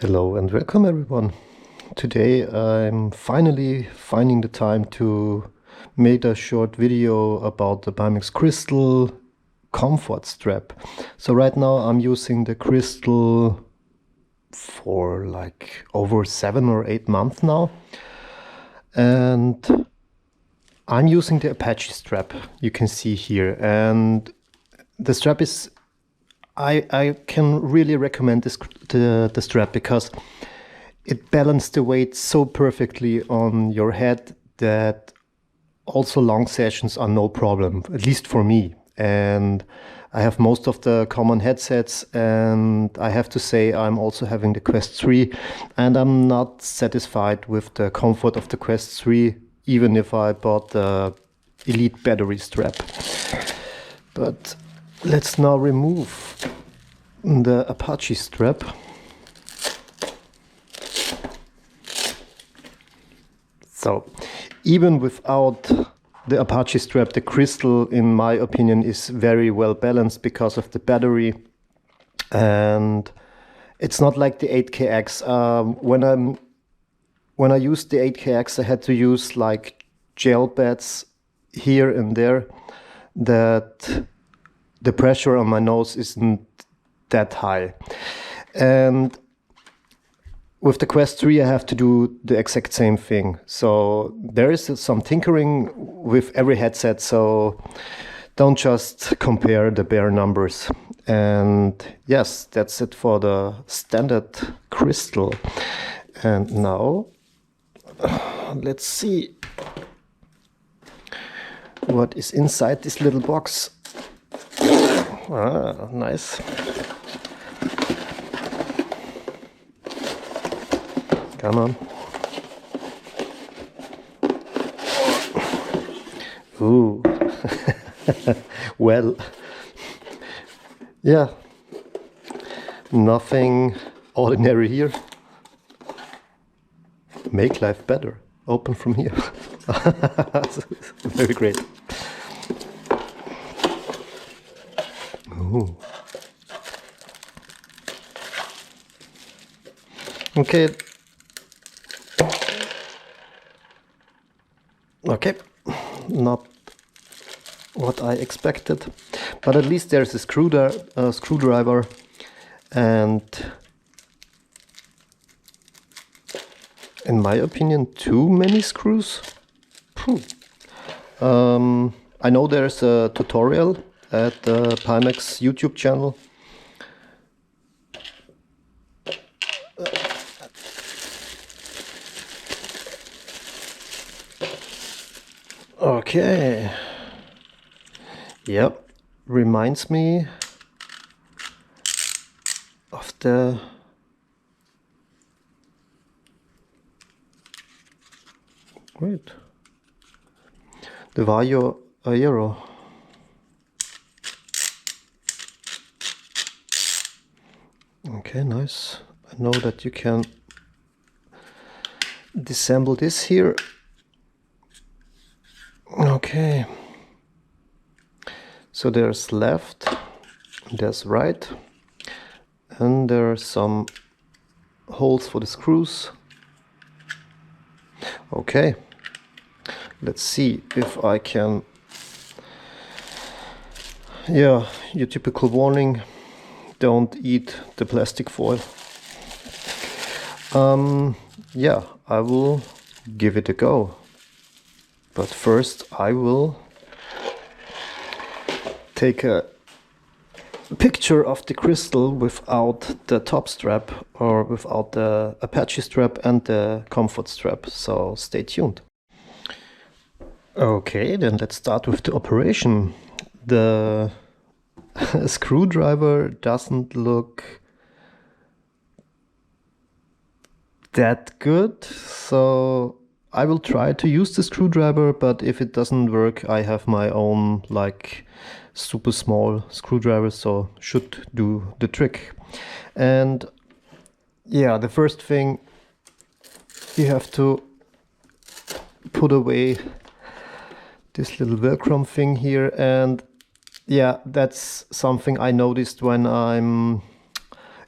Hello and welcome everyone. Today I'm finally finding the time to make a short video about the Pimax Crystal Comfort Strap. So right now I'm using the Crystal for like over 7 or 8 months now, and I'm using the Apache strap you can see here, and the strap is I can really recommend the strap because it balanced the weight so perfectly on your head that also long sessions are no problem, at least for me. And I have most of the common headsets, and I have to say I'm also having the Quest 3, and I'm not satisfied with the comfort of the Quest 3, even if I bought the Elite battery strap. But let's now remove the Apache strap. So even without the Apache strap, the Crystal, in my opinion, is very well balanced because of the battery. And it's not like the 8KX. When I used the 8KX, I had to use like gel pads here and there, that the pressure on my nose isn't that high. And with the Quest 3 I have to do the exact same thing. So there is some tinkering with every headset, so don't just compare the bare numbers. And yes, that's it for the standard Crystal. And now let's see what is inside this little box. Ah, nice. Come on. Ooh. Well, yeah, nothing ordinary here. Make life better. Open from here. Very great. Ooh. Okay. Okay, not what I expected, but at least there's a screwdriver, and in my opinion, too many screws. I know there's a tutorial at the Pimax YouTube channel. Okay. Yep. Reminds me of the Vario Aero. Okay, nice. I know that you can disassemble this here. Okay, so there's left, there's right, and there are some holes for the screws. Okay, let's see if I can, yeah, your typical warning, don't eat the plastic foil. Yeah, I will give it a go. But first I will take a picture of the Crystal without the top strap, or without the Apache strap and the Comfort strap, so stay tuned. Okay, then let's start with the operation. The screwdriver doesn't look that good, so I will try to use the screwdriver, but if it doesn't work, I have my own like super small screwdriver, so should do the trick. And yeah, the first thing, you have to put away this little Velcro thing here, and yeah, that's something I noticed when I'm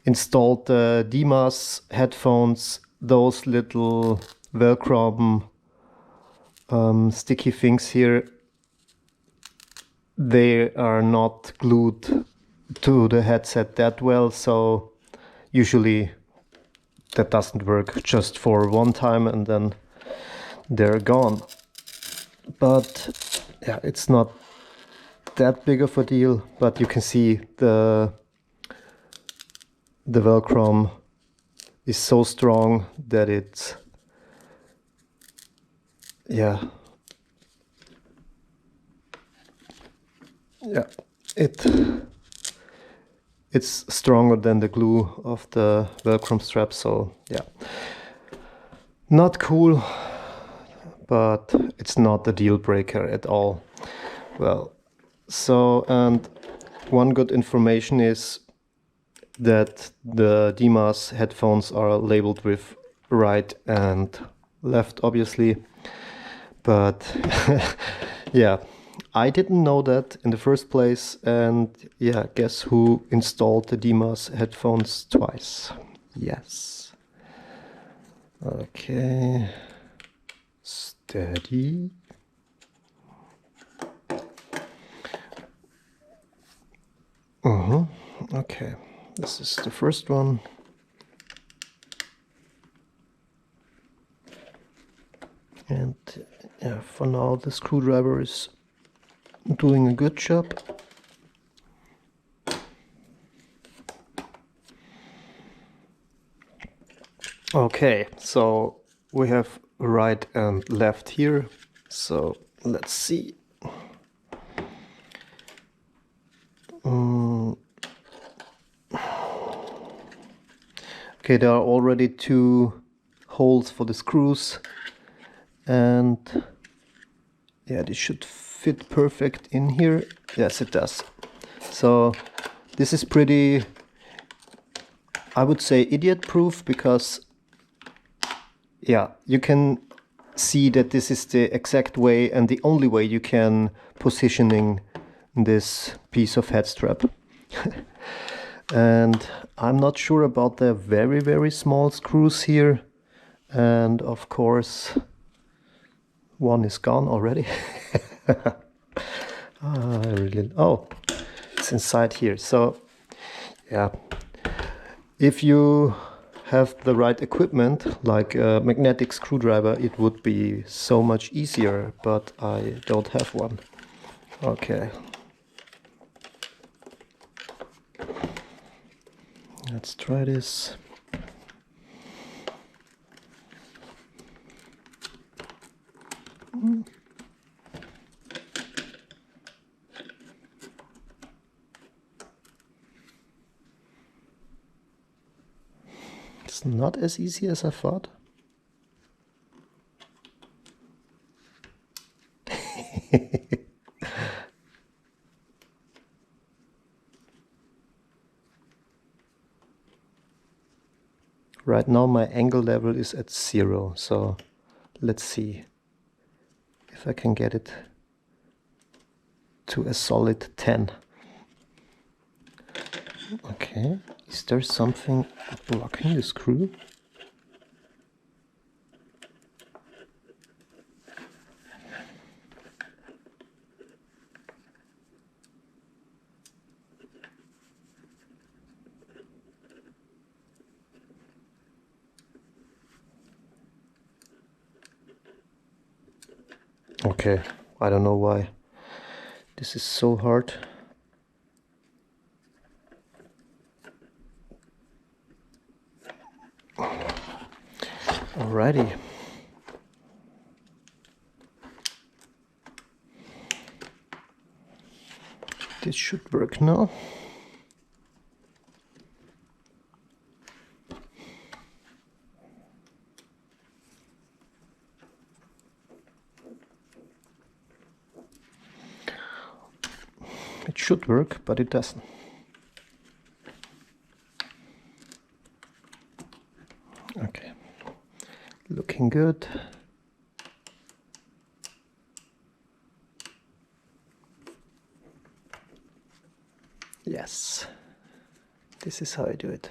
installed the Pimax headphones, those little Velcro sticky things here, they are not glued to the headset that well, so usually that doesn't work, just for one time and then they're gone. But yeah, it's not that big of a deal, but you can see the Velcro is so strong that it's, yeah, it's stronger than the glue of the Velcro strap, so yeah, not cool, but it's not a deal breaker at all. Well, so, and one good information is that the Pimax headphones are labeled with right and left, obviously, but yeah, I didn't know that in the first place, and yeah, guess who installed the Pimax headphones twice? Yes. Okay. Steady. Okay, this is the first one. And yeah, for now the screwdriver is doing a good job. Okay, so we have right and left here, so let's see. Okay, there are already 2 holes for the screws, and yeah, this should fit perfect in here. Yes, it does. So this is pretty, I would say, idiot proof, because yeah, you can see that this is the exact way and the only way you can positioning this piece of head strap. And I'm not sure about the very, very small screws here. And of course, one is gone already. Oh, it's inside here. So yeah, if you have the right equipment, like a magnetic screwdriver, it would be so much easier, but I don't have one. Okay. Let's try this. It's not as easy as I thought. Right now my angle level is at 0, so let's see if I can get it to a solid 10. Okay, is there something blocking the screw? Okay, I don't know why this is so hard. Alrighty. This should work now. It should work, but it doesn't. Okay, looking good. Yes, This is how I do it.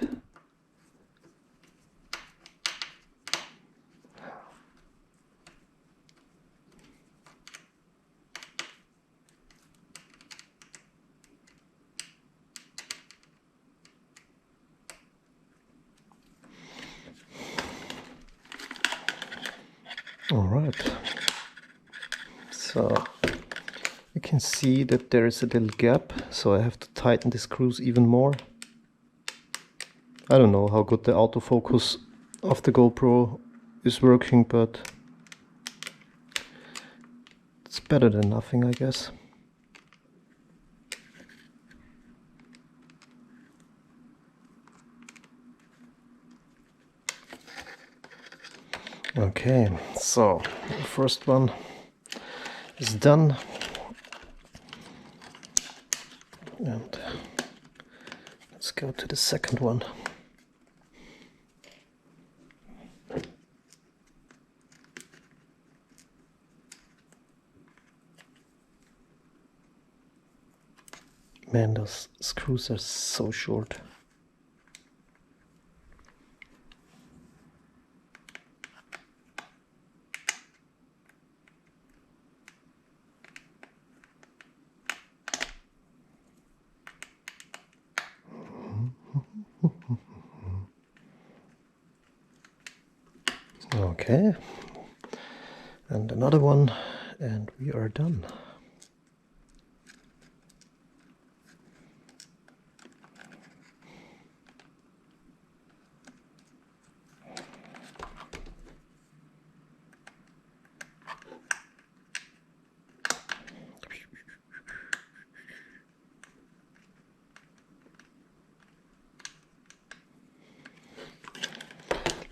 All right. So you can see that there is a little gap, so I have to tighten the screws even more. I don't know how good the autofocus of the GoPro is working, but it's better than nothing, I guess. Okay, so the first one is done, and let's go to the second one. Man, those screws are so short. Okay, and another one, and we are done.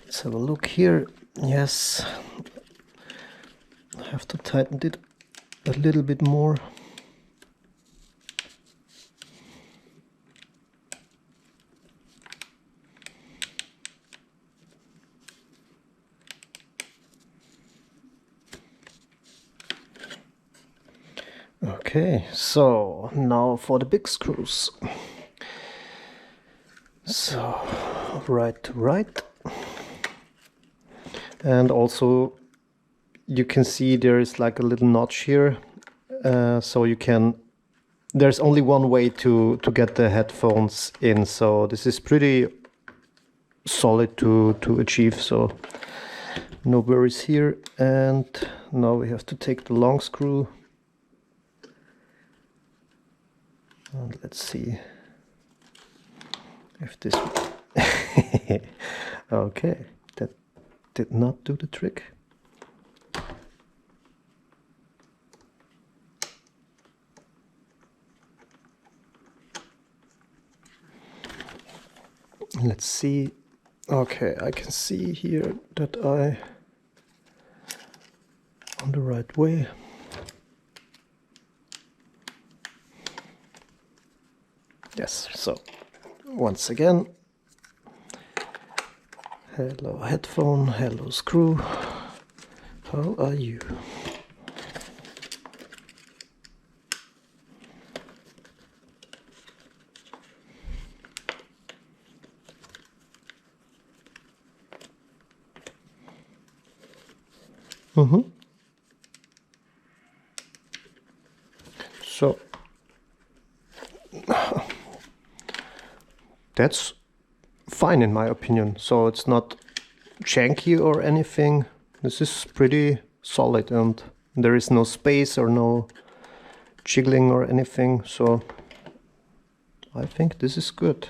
Let's have a look here. Yes, I have to tighten it a little bit more. Okay, so now for the big screws. So right to right. And also you can see there is like a little notch here, so you can, there's only one way to get the headphones in, so this is pretty solid to achieve, so no worries here. And now we have to take the long screw, and let's see if this okay, that did not do the trick. Let's see. Okay, I can see here that I on the right way. Yes, so once again, hello headphone, hello screw, how are you? So that's fine in my opinion. So it's not janky or anything. This is pretty solid, and there is no space or no jiggling or anything. So I think this is good.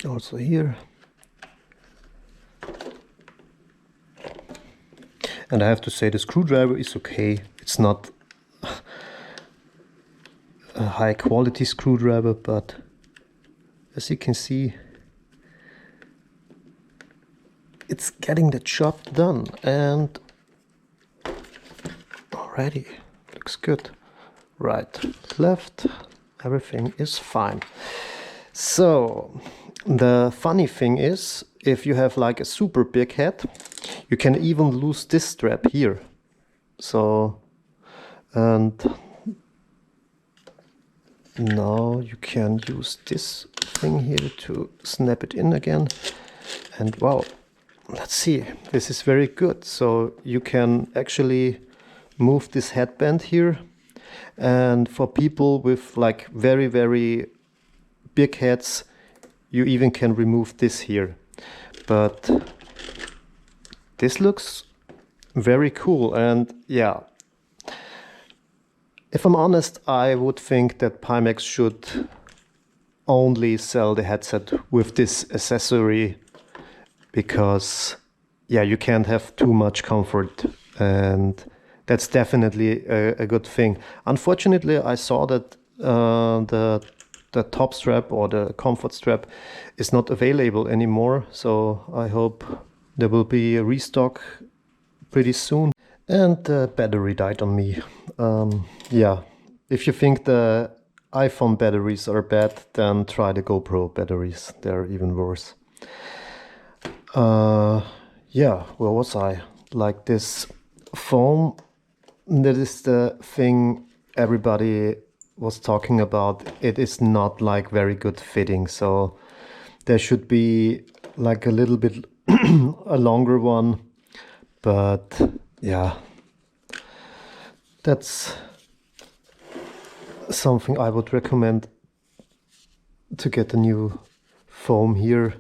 Also here. And I have to say the screwdriver is okay. It's not a high quality screwdriver, but as you can see, it's getting the job done, and already looks good. Right, left, everything is fine. So the funny thing is, if you have like a super big head, you can even lose this strap here. So, and now you can use this thing here to snap it in again. And wow, let's see, this is very good. So you can actually move this headband here. And for people with like very, very big heads, you even can remove this here. But this looks very cool. And yeah, if I'm honest, I would think that Pimax should only sell the headset with this accessory, because yeah, you can't have too much comfort, and that's definitely a good thing. Unfortunately, I saw that the top strap or the comfort strap is not available anymore, so I hope there will be a restock pretty soon. And the battery died on me. Yeah, if you think the iPhone batteries are bad, then try the GoPro batteries. They're even worse. Yeah, where was I? Like this foam, that is the thing everybody was talking about. It is not like very good fitting, so there should be like a little bit a longer one. But yeah, that's something I would recommend, to get a new foam here.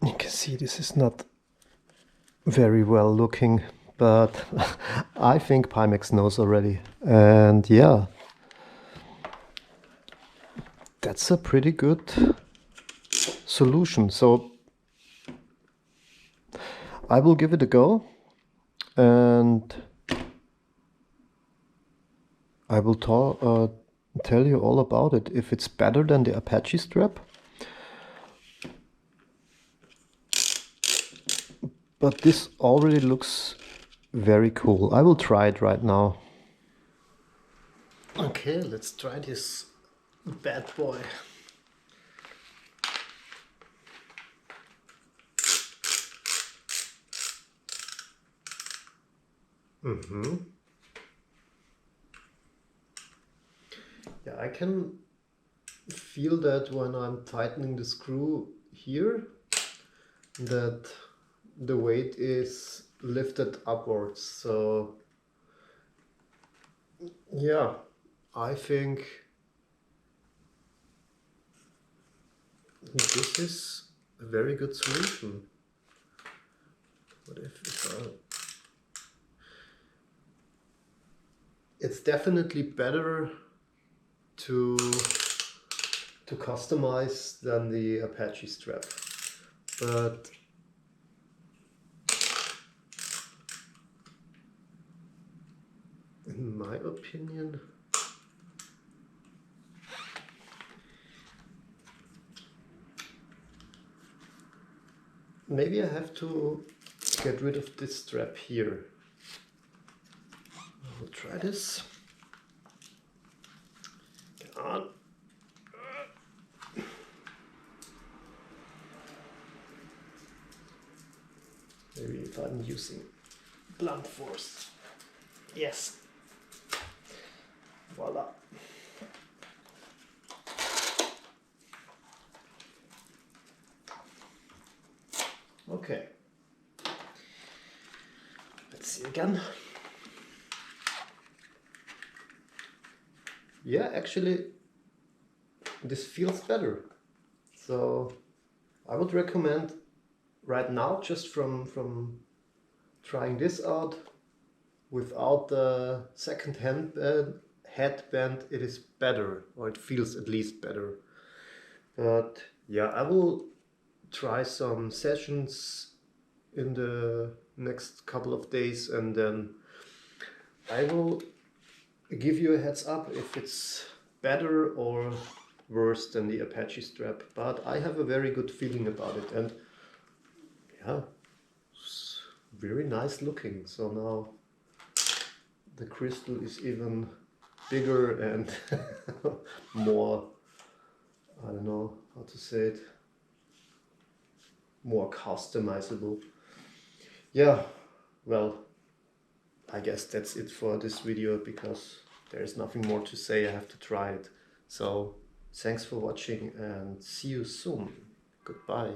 You can see this is not very well looking, but I think Pimax knows already. And yeah, that's a pretty good solution. So I will give it a go, and I will tell you all about it, if it's better than the Apache strap. But this already looks very cool. I will try it right now. Okay, let's try this bad boy. Yeah, I can feel that when I'm tightening the screw here, that the weight is lifted upwards. So yeah, I think this is a very good solution. What if I... It's definitely better to customize than the Apache strap, but in my opinion, maybe I have to get rid of this strap here. I'll try this. Come on. Maybe if I'm using blunt force. Yes. Voila. Okay. Let's see again. Yeah, actually, this feels better. So I would recommend right now, just from trying this out, without the second headband, it is better, or it feels at least better. But yeah, I will try some sessions in the next couple of days, and then I will give you a heads up if it's better or worse than the Apache strap. But I have a very good feeling about it, and yeah, it's very nice looking. So now the crystal is even bigger and more, I don't know how to say it, more customizable. Yeah, well, I guess that's it for this video because there's nothing more to say. I have to try it. So thanks for watching and see you soon. Goodbye.